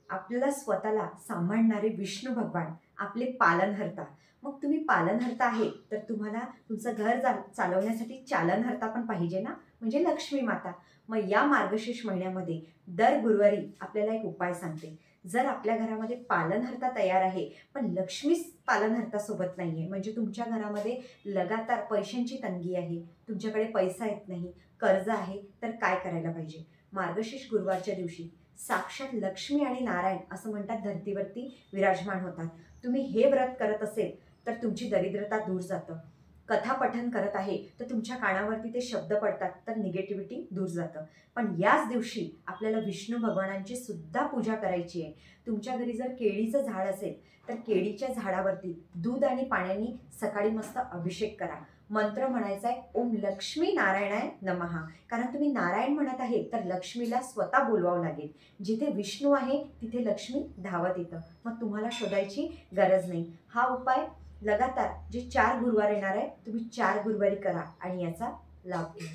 आपल्याला स्वतःला सांभाळणारे विष्णू भगवान आपले पालनहर्ता. मग तुम्ही पालनहर्ता आहे तर तुम्हाला तुमचं घर चालवण्यासाठी चालनहर्ता पण पाहिजे ना, म्हणजे लक्ष्मी माता. मग या मार्गशीर्ष महिन्यामध्ये दर गुरुवारी आपल्याला एक उपाय सांगते. जर आपल्या घरामध्ये पालनहर्ता तयार आहे पण लक्ष्मीच पालनहर्ता सोबत नाहीये, म्हणजे तुमच्या घरामध्ये लगातार पैशांची तंगी आहे, तुमच्याकडे पैसा येत नाही, कर्ज आहे, तर काय करायला पाहिजे? मार्गशीर्ष गुरुवारच्या दिवशी साक्षात लक्ष्मी आणि नारायण असं म्हणतात धर्तीवरती विराजमान होतात. तुम्ही हे व्रत करत असेल तर तुमची दरिद्रता दूर जातं. कथा पठन करत आहे तर तुमच्या कानावरती ते शब्द पडतात तर निगेटिव्हिटी दूर जातं. पण याच दिवशी आपल्याला विष्णू भगवानांची सुद्धा पूजा करायची आहे. तुमच्या घरी जर केळीचं झाड असेल तर केळीच्या झाडावरती दूध आणि पाण्याने सकाळी मस्त अभिषेक करा. मंत्र म्हणायचा आहे, ओम लक्ष्मी नारायणाय नमः. कारण तुम्ही नारायण म्हणत आहे तर लक्ष्मीला स्वतः बोलवावं लागेल. जिथे विष्णू आहे तिथे लक्ष्मी धावत येतं. मग तुम्हाला शोधायची गरज नाही. हा उपाय लगातार जे 4 गुरुवार येणार आहे तुम्ही 4 गुरुवारी करा आणि याचा लाभ घ्या.